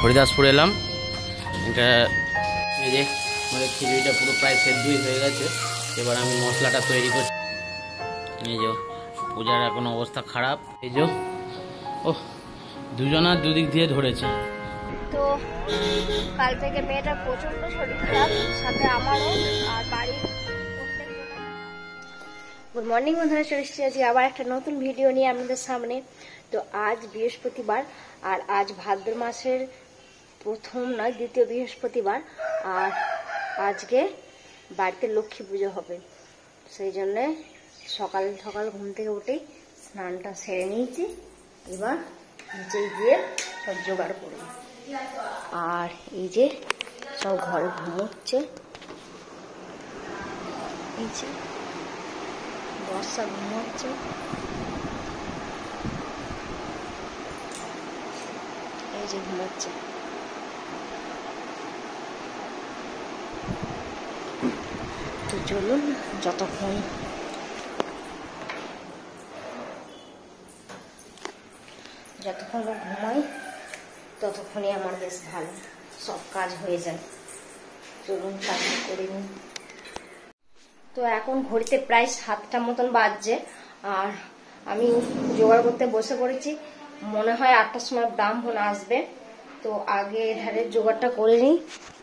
হরিদাসপুর এলাম। এটা এই যে আমাদের খিচুড়িটা পুরো প্রায় সেদ্ধই হয়ে গেছে। এবার আমি মশলাটা তৈরি করছি। এই যে পূজার এখন অবস্থা খারাপ। এই যে ও দুজনা দুদিক দিয়ে ধরেছে। তো কাল থেকে মেয়েটা প্রচন্ড শরীর খারাপ, সাথে আমারও আর বাড়ির প্রত্যেকজনের। গুড মর্নিং বন্ধুরা, চলে এসেছি আজকে আবার একটা নতুন ভিডিও নিয়ে আপনাদের সামনে। তো আজ বৃহস্পতিবার, আর আজ ভাদ্র মাসের প্রথম নয় দ্বিতীয় বৃহস্পতিবার, আর আজকে বাড়িতে লক্ষ্মী পুজো হবে। সেই জন্যে সকাল সকাল ঘুম থেকে উঠেই স্নানটা সেরে নিয়েছি। এবার নিচে গিয়ে সব জোগাড় করবো। আর এই যে সব ঘরে ঘুমোচ্ছে, এই যে বর্ষা ঘুমোচ্ছে, এই যে ঘুমোচ্ছে। তো চলুন যতক্ষণ ঘুমাই ততক্ষণই আমার বেশ ভালো, সব কাজ হয়ে যায়। চলুন কাজ করে নিই। তো এখন ঘড়িতে প্রায় 7টা মতন বাজছে, আর আমি জোগাড় করতে বসে পড়েছি। মনে হয় 8টার সময় ব্রাহ্মণ আসবে, তো আগে এধারে জোগাড়টা করে নিই,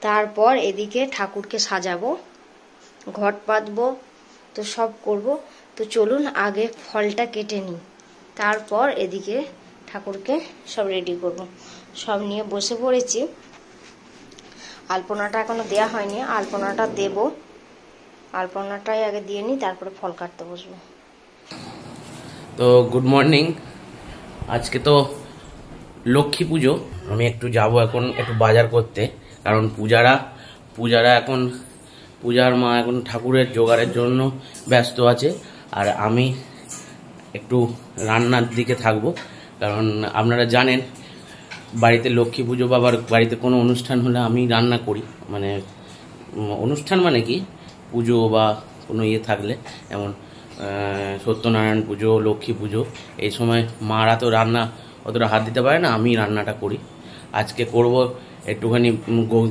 তারপর এদিকে ঠাকুরকে সাজাবো, ঘট পাতবো, তো সব করব। তো চলুন আগে ফলটা কেটে নিই, তারপর এদিকে ঠাকুরকে সব রেডি করব। সব নিয়ে বসে পড়েছি। আলপনাটা এখনো দেয়া হয়নি, আলপনাটা দেব। আলপনাটাই আগে দিয়ে নিই, তারপরে ফল কাটতে বসবো। তো গুড মর্নিং। আজকে তো লক্ষ্মী পুজো। আমি একটু যাব এখন একটু বাজার করতে, কারণ পূজারা এখন পূজার মা এখন ঠাকুরের জোগাড়ের জন্য ব্যস্ত আছে, আর আমি একটু রান্নার দিকে থাকবো। কারণ আপনারা জানেন বাড়িতে লক্ষ্মী পুজো বা বাড়িতে কোনো অনুষ্ঠান হলে আমি রান্না করি। মানে অনুষ্ঠান মানে কি, পুজো বা কোনো ইয়ে থাকলে, যেমন সত্যনারায়ণ পুজো, লক্ষ্মী পুজো, এই সময় মারা তো রান্না অতটা হাত দিতে পারে না, আমি রান্নাটা করি। আজকে করব একটুখানি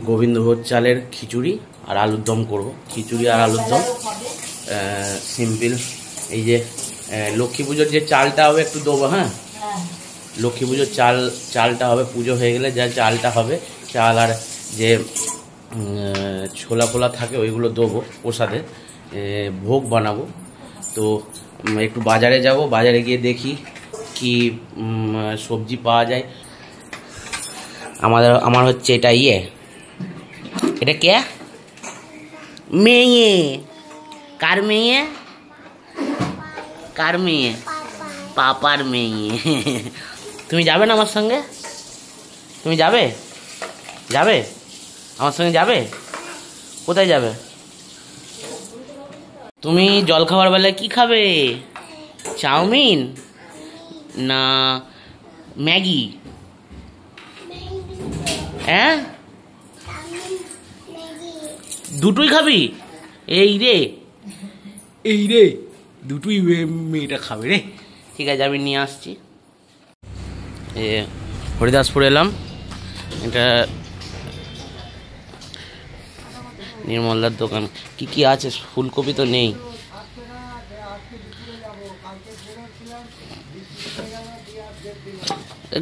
গোবিন্দভোগ চালের খিচুড়ি আর আলুর দম করব। খিচুড়ি আর আলুর দম সিম্পল। এই যে লক্ষ্মী পুজোর যে চালটা হবে একটু দেবো। হ্যাঁ, লক্ষ্মী পুজোর চালটা হবে, পুজো হয়ে গেলে যা চালটা হবে, চাল আর যে ছোলা ফোলা থাকে ওইগুলো দেবো প্রসাদে, ভোগ বানাবো। তো একটু বাজারে যাব, বাজারে গিয়ে দেখি কি সবজি পাওয়া যায়। আমার হচ্ছে এটা এটা কে মেয়ে? কার মেয়ে? কার মেয়ে? পাপার মেয়ে। তুমি যাবে না আমার সঙ্গে? তুমি যাবে আমার সঙ্গে যাবে? কোথায় যাবে? তুমি জল খাবার বেলায় কি খাবে? চাউমিন না ম্যাগি? হ্যাঁ, দুটোই খাবি? এই রে দুটোই মেয়েটা খাবে রে। ঠিক আছে, আমি নিয়ে আসছি। হরিদাসপুর এলাম। এটা নির্মলদার দোকান। কি আছে? ফুলকপি তো নেই।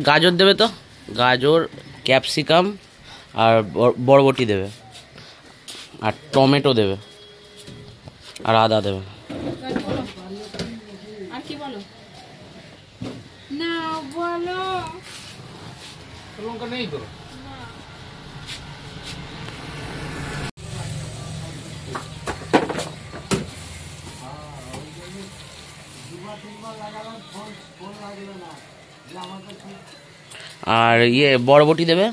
গাজর দেবে তো, গাজর, ক্যাপসিকাম আর বরবটি দেবে, আর টমেটো দেবে, আর আদা দেবে। আর কি বলো না, বলো লঙ্কা নেই তো? আর বরবটি দেবে।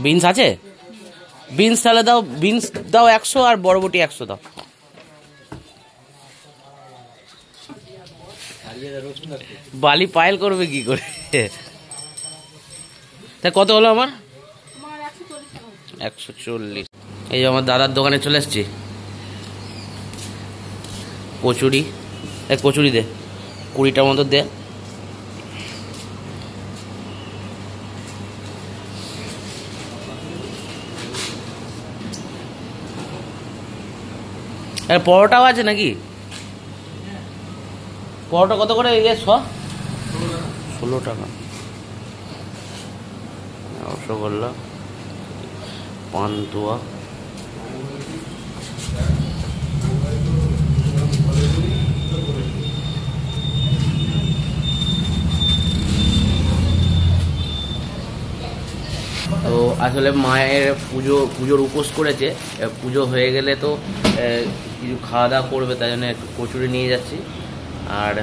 বিনস আছে? বিনস তাহলে দাও, বিনস দাও 100, আর বরবটি 100 দাও। বালি পায়েল করবে কি করে? তা কত হলো আমার? 140। এই যে আমার দাদার দোকানে চলে এসছি। কচুরি, কচুরি দে। 20টার মতো দে। আর পরোটাও আছে নাকি? পরোটা কত করে? 16 টাকা। রসগোল্লা, পান্তুয়া, তো আসলে মায়ের পুজোর উপোস করেছে। পুজো হয়ে গেলে তো কিছু খাওয়া দাওয়া করবে, তাই জন্য একটু কচুরি নিয়ে যাচ্ছি। আর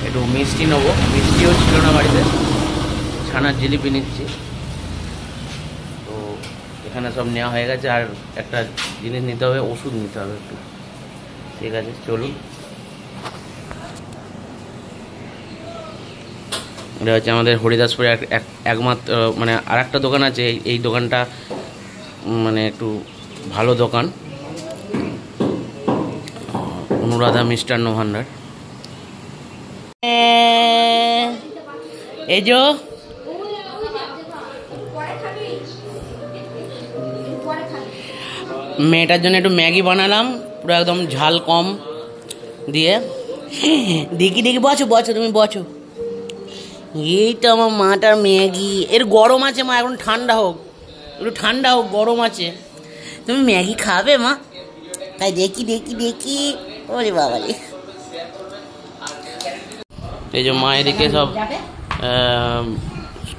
একটু মিষ্টি নেবো, মিষ্টিও ছিল না বাড়িতে, ছানার জিলিপি নিচ্ছি। তো এখানে সব নেওয়া হয়ে গেছে। আর একটা জিনিস নিতে হবে, ওষুধ নিতে হবে একটু। ঠিক আছে, চলুন। এটা হচ্ছে আমাদের হরিদাসপুরে একমাত্র মানে আর একটা দোকান আছে। এই দোকানটা মানে একটু ভালো দোকান, অনুরাধা মিষ্টান্ন ভান্ডার। এই যে মেয়েটার জন্য একটু ম্যাগি বানালাম, পুরো একদম ঝাল কম দিয়ে। দেখি বছো তুমি বছো। এই তো আমার মাটার ম্যাগি। এর গরম আছে মা, এখন ঠান্ডা হোক, একটু ঠান্ডা হোক, গরম আছে। তুমি ম্যাগি খাবে মা? তাই দেখি। ওরে বাবা রে। এই যে মা এদিকে সব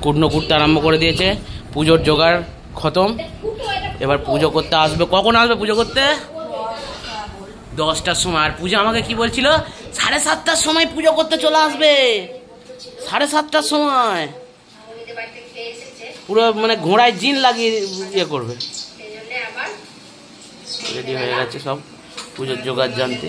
কুটনো কুটতে আরম্ভ করে দিয়েছে। পুজোর জোগাড় খতম। এবার পুজো করতে আসবে। কখন আসবে পুজো করতে? 10টার সময়। আর পূজা আমাকে কি বলছিল, 7:30টার সময় পুজো করতে চলে আসবে। 7:30টার সময় পুরো মানে ঘোড়ায় জিন লাগিয়ে ইয়ে করবে। রেডি হয়ে গেছে সব পুজোর জোগাড় জানতে।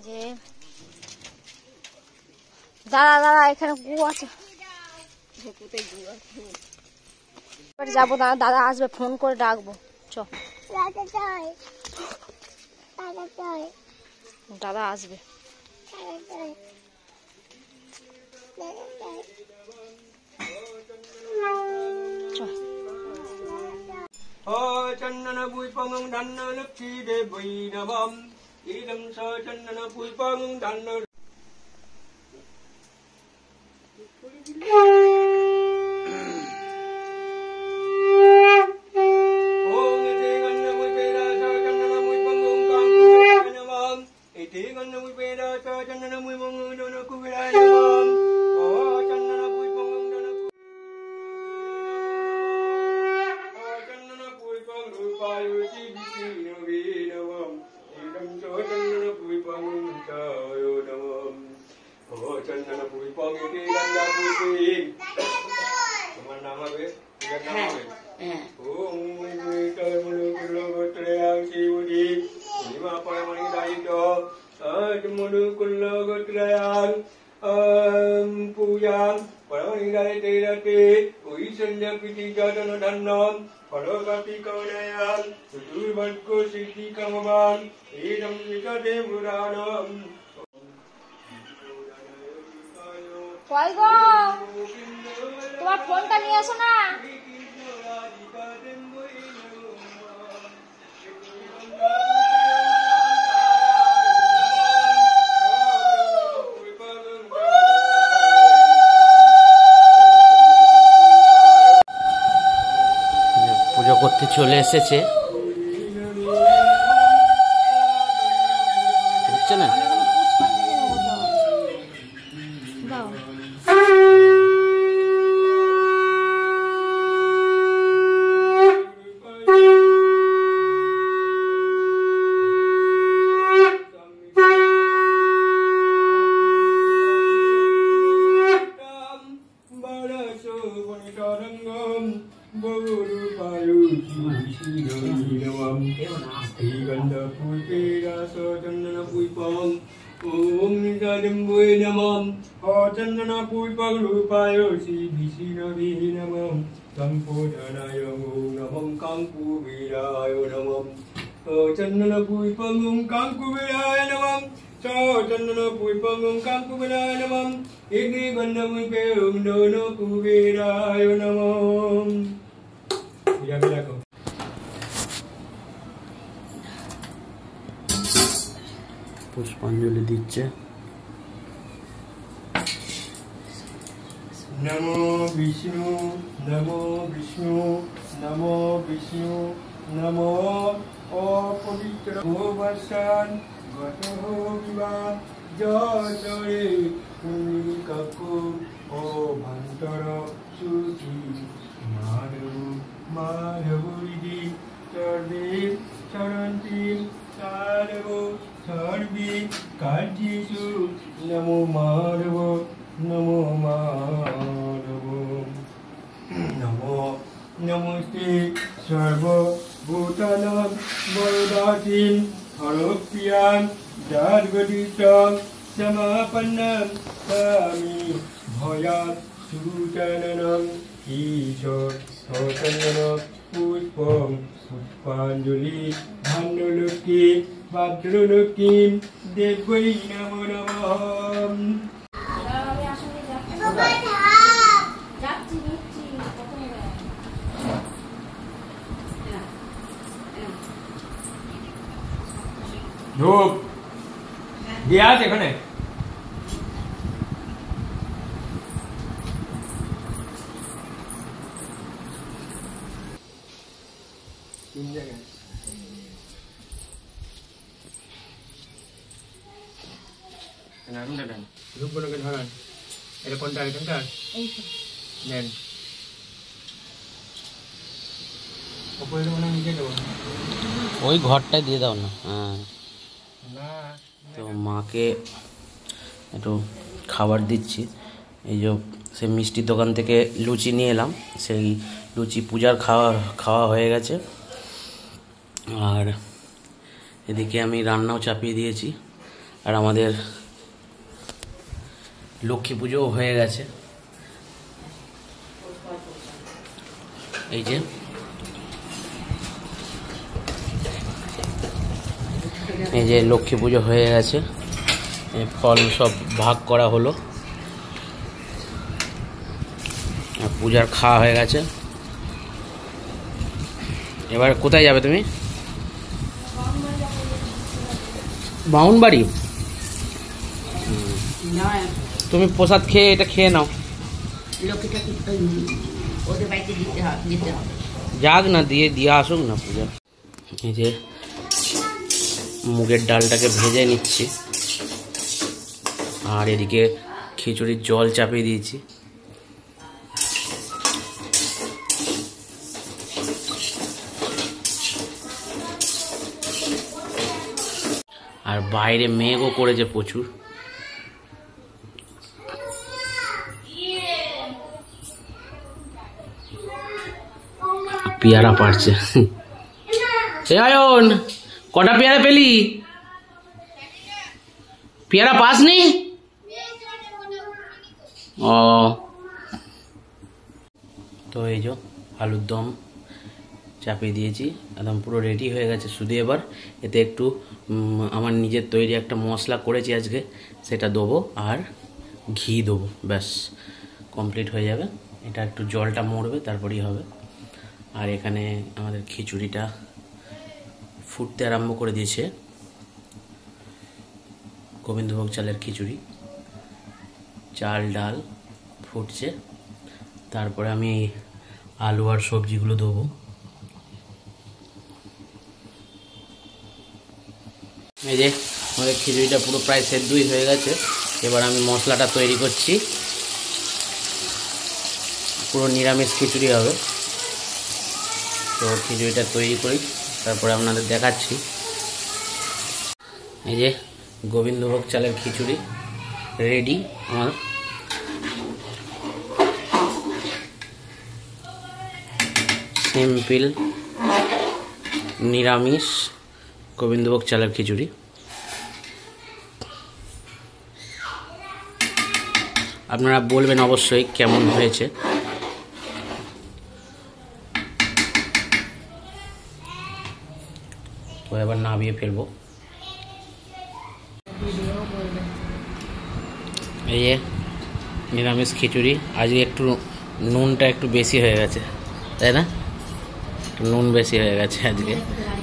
যে দাঁড়া এখানে গু আছে, যাবো। দাদা আসবে, ফোন করে ডাকবো। চ, দাদা আসবে। চন্দন পুষ্পং ধন্য লক্ষ্মী দেবৈ নমঃ। ইদং স চন্দন পুষ্পং ধন্য। ওম ইতি গন্ধ পুষ্পেরা স চন্দন পুষ্পং কাঙ্কুরায় নমঃ। ইতি গন্ধ পুষ্পেরা স চন্দন পুষ্পং ধন্য কুবেরায় নমঃ। ও চন্দন পুষ্পং ধন্য চন্দন পুষ্পং রূপায়ুতি বিষ্ণুবে নমঃ। ইদং স চন্দন পুষ্পং চায় নমঃ। ও চন্দন পুষ্পং ইতি গন্ধ পুষ্পে। তোমার নাম হবে? নাম হবে ওম মনুকুল্লগোত্রয়াং শিবুদি মহিমা পরমণি দায়িত মনুকুল্লগোত্রয়াং পূজাং পরমণি দায়িতে রতে ঐশ্বর্য প্রীতি যতন ধন্যম ফলগতি কৌনয়াং চতুর্বর্গ সিদ্ধি কামবান এদম নিকটে পুরাণম। কই গো, তোমার ফোনটা নিয়ে আসো না। পুজো করতে চলে এসেছে, হচ্ছে না? नमः श्रीगन्धपुष्पेरासचन्दनपुष्पम् ॐ निजम्बुवे नमः चन्दनपुष्परूपाय श्रीविष्णवे नमः सम्पोधनाय नमः काङ्कुवीराय नमः चन्दनपुष्पं काङ्कुवीराय नमः चन्दनपुष्पं काङ्कुवीराय नमः गन्धपुष्पे कुबेराय नमः। পুষ্পাঞ্জলি দিচ্ছে। नमो विष्णु नमो विष्णु नमो विष्णु नमो अपवित्र भवसान गतः विवाह जय पुण्यकको अभंतर सुखी माधव माधवरिदी सर्वे शरन्ति साधव सर्वे कार्येषु नमो माधव नमो माधव नमो नमस्ते सर्वभूतानां वरदातीं हरप्रियां जागृतं समापन्नं स्वामी भयात् सुचननम् ईशो चन्दनं पुष्पं पुष्पाञ्जलि भाण्डुलुकीं भद्रलुकीं देवै नमो नमः। ধূপ দিয়া আছে এখানে তিন জায়গায় ধূপগুলোকে ধরান। এটা কোনটা এখানকার নেন ওপরে মনে নিচে দেবো ওই ঘরটায় দিয়ে দাও না। হ্যাঁ তো মাকে একটু খাবার দিচ্ছি। এই যে সে মিষ্টির দোকান থেকে লুচি নিয়ে এলাম, সেই লুচি পূজার খাওয়া হয়ে গেছে। আর এদিকে আমি রান্নাও চাপিয়ে দিয়েছি। আর আমাদের লক্ষ্মী পুজোও হয়ে গেছে। এই যে লক্ষ্মী পুজো হয়ে গেছে, ফল সব ভাগ করা হলো, পূজার খাওয়া হয়ে গেছে। এবার কোথায় যাবে তুমি? বাউনবাড়ি? তুমি প্রসাদ খেয়ে এটা খেয়ে নাও। যাক না, দিয়ে আসুক না পূজা। এই যে মুগের ডালটাকে ভেজে নিচ্ছি, আর এদিকে খিচুড়ির জল চাপিয়ে দিয়েছি। আর বাইরে মেঘও করেছে প্রচুর। পেয়ারা পারছে। আয়ন, কটা পেয়ারা পেলি? পেয়ারা পাসনি? ও তো এই যে আলুর দম চাপিয়ে দিয়েছি, একদম পুরো রেডি হয়ে গেছে। শুধু এবার এতে একটু আমার নিজের তৈরি একটা মশলা করেছি আজকে, সেটা দেবো আর ঘি দেবো, ব্যাস কমপ্লিট হয়ে যাবে। এটা একটু জলটা মরবে তারপরেই হবে। আর এখানে আমাদের খিচুড়িটা ফুটতে আরম্ভ করে দিয়েছে, গোবিন্দভোগ চালের খিচুড়ি, চাল ডাল ফুটছে। তারপরে আমি আলু আর সবজিগুলো দেবো। এই যে আমাদের খিচুড়িটা পুরো প্রায় সেদ্ধই হয়ে গেছে। এবার আমি মশলাটা তৈরি করছি, পুরো নিরামিষ খিচুড়ি হবে। তো খিচুড়িটা তৈরি করি, তারপরে আপনাদের দেখাচ্ছি। এই যে গোবিন্দভোগ চালের খিচুড়ি রেডি আমার। সিম্পল নিরামিষ গোবিন্দভোগ চালের খিচুড়ি। আপনারা বলবেন অবশ্যই কেমন হয়েছে। তো এবার নামিয়ে ফেলবো। এই যে নিরামিষ খিচুড়ি। আজকে একটু নুনটা একটু বেশি হয়ে গেছে, তাই না? নুন বেশি হয়ে গেছে আজকে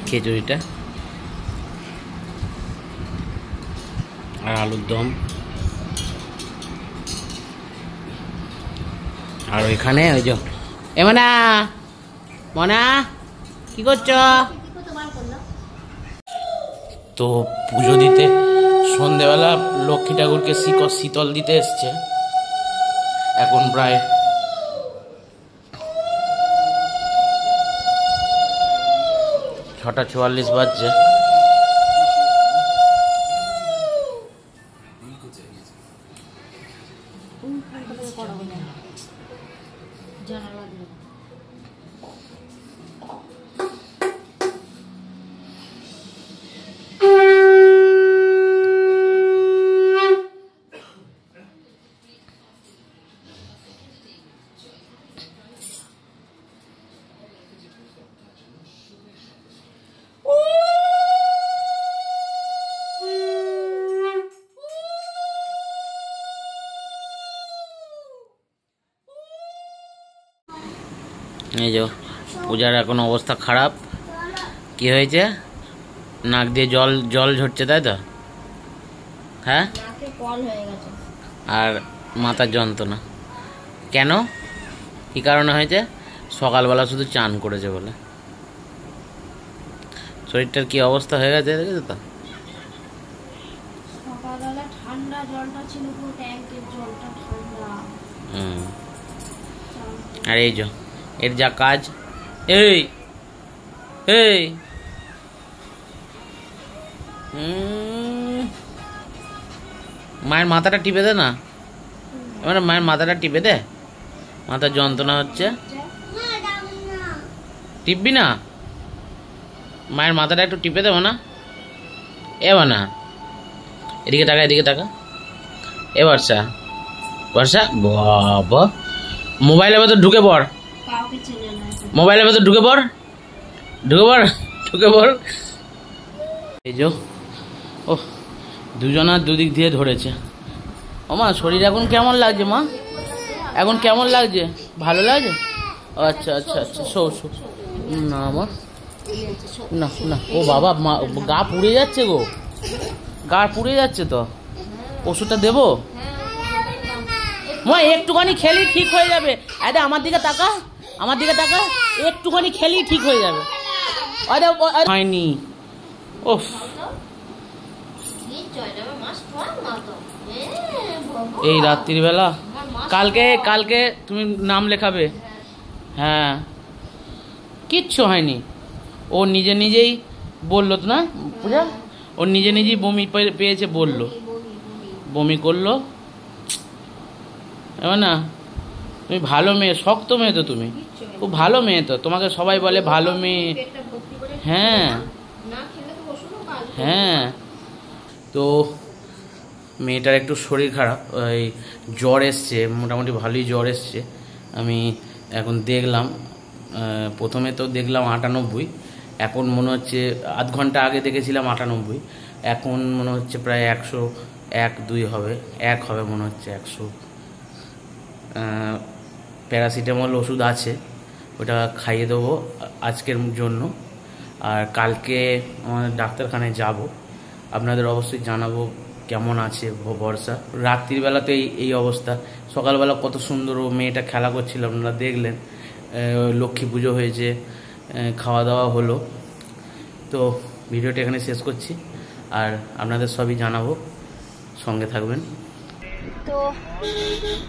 খিচুড়িটা। আর আলুর দম। আর ওইখানে ওই যে মনা মনা কি করছো? তো পুজো দিতে সন্ধেবেলা লক্ষ্মী ঠাকুরকে শীতল দিতে এসছে। এখন প্রায় 6:44 বাজছে। এই যে পূজার এখন অবস্থা খারাপ। কি হয়েছে? নাক দিয়ে জল ঝরছে, তাই তো? হ্যাঁ, আর মাথার যন্ত্রণা। কেন? কি কারণে হয়েছে? সকালবেলা শুধু চান করেছে বলে। শরীরটার কি অবস্থা হয়ে গেছে দেখেছো তো? সকালবেলা ঠান্ডা জলটা ছিল, পুরো ট্যাঙ্কের জলটা ঠান্ডা। আর এই যে এর যা কাজ। এই এই মায়ের মাথাটা টিপে দে না, এবার মায়ের মাথাটা টিপে দে। মাথার যন্ত্রণা হচ্ছে, টিপবি না? মায়ের মাথাটা একটু টিপে দেবো না? এবার না, এদিকে টাকা, এদিকে টাকা। এ বর্ষা, বর্ষা বাবা, মোবাইলের ভেতর ঢুকে পড়, মোবাইলের ভেতর ঢুকে পড়, ঢুকে পড়, ঢুকে পড়। এই যে ও দুজনা দুদিক দিয়ে ধরেছে। ও মা, শরীর এখন কেমন লাগছে মা? এখন কেমন লাগছে? ভালো লাগছে? আচ্ছা আচ্ছা আচ্ছা, শো শো। না মা, না না। ও বাবা, মা গা পুড়ে যাচ্ছে গো, গা পুড়ে যাচ্ছে তো। ওষুধটা দেবো? মা একটুখানি খেলি ঠিক হয়ে যাবে। আরে আমার দিকে তাকা, আমার দিকে তাকা, একটুখানি খেলি ঠিক হয়ে যাবে। আরে হয়নি। ওফ, এই রাত্রিবেলা। কালকে তুমি নাম লেখাবে। হ্যাঁ, কিচ্ছু হয়নি। ও নিজেই বললো তো না পূজা, ও নিজেই বমি পেয়েছে বললো, বমি করলো। এবার না, তুমি ভালো মেয়ে, শক্ত মেয়ে তো, তুমি খুব ভালো মেয়ে তো, তোমাকে সবাই বলে ভালো মেয়ে। হ্যাঁ হ্যাঁ। তো মেয়েটার একটু শরীর খারাপ, ওই জ্বর এসছে, মোটামুটি ভালোই জ্বর এসছে। আমি এখন দেখলাম, প্রথমে তো দেখলাম 98, এখন মনে হচ্ছে আধ ঘন্টা আগে দেখেছিলাম 98, এখন মনে হচ্ছে প্রায় 101-2 হবে, 1 হবে মনে হচ্ছে 100। প্যারাসিটামল ওষুধ আছে, ওটা খাইয়ে দেবো আজকের জন্য। আর কালকে আমাদের ডাক্তারখানায় যাব, আপনাদের অবশ্যই জানাবো কেমন আছে বর্ষা। রাত্রিবেলাতে এই অবস্থা, সকালবেলা কত সুন্দর ও মেয়েটা খেলা করছিল, আপনারা দেখলেন। লক্ষ্মী পুজো হয়েছে, খাওয়া দাওয়া হলো। তো ভিডিওটা এখানে শেষ করছি, আর আপনাদের সবই জানাবো, সঙ্গে থাকবেন। তো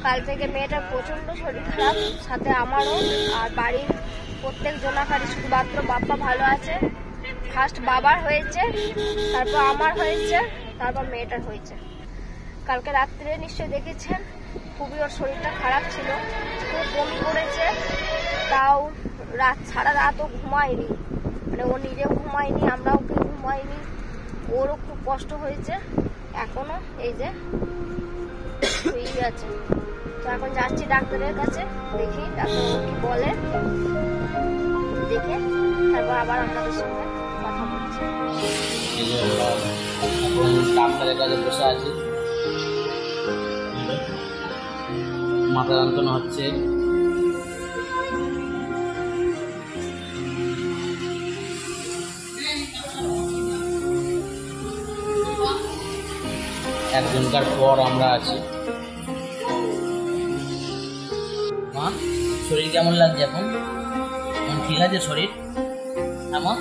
কাল থেকে মেয়েটার প্রচণ্ড শরীর খারাপ, সাথে আমারও, আর বাড়ির প্রত্যেক জনাকারী, শুধুমাত্র বাপ্পা ভালো আছে। ফার্স্ট বাবার হয়েছে, তারপর আমার হয়েছে, তারপর মেয়েটার হয়েছে। কালকে রাত্রে নিশ্চয়ই দেখেছেন, খুবই ওর শরীরটা খারাপ ছিল, খুব বমি করেছে। তাও সারা রাতও ঘুমায়নি, মানে মানে ও নিজেও ঘুমায়নি, আমরাও কেউ ঘুমায়নি, ওরও খুব কষ্ট হয়েছে এখনো। এই যে শুয়েই আছে। তো এখন যাচ্ছি ডাক্তারের কাছে, দেখি ডাক্তার কি বলে, দেখে তারপর আবার আপনাদের সঙ্গে কথা বলছি। এখন ডাক্তারের কাছে বসে আছি, মাথা যন্ত্রণা হচ্ছে। একজনকার পর আমরা আছি। মা, শরীর কেমন লাগছে এখন? ঠিক আছে শরীর? হ্যাঁ মা,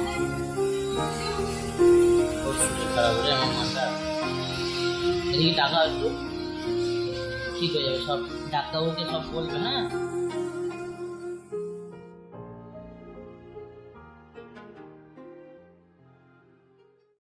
শরীর খারাপ হলে আমার মাথা এদিকে টাকা একটু ঠিক হয়ে যাবে, সব ডাক্তারবাবুকে সব বলবে। হ্যাঁ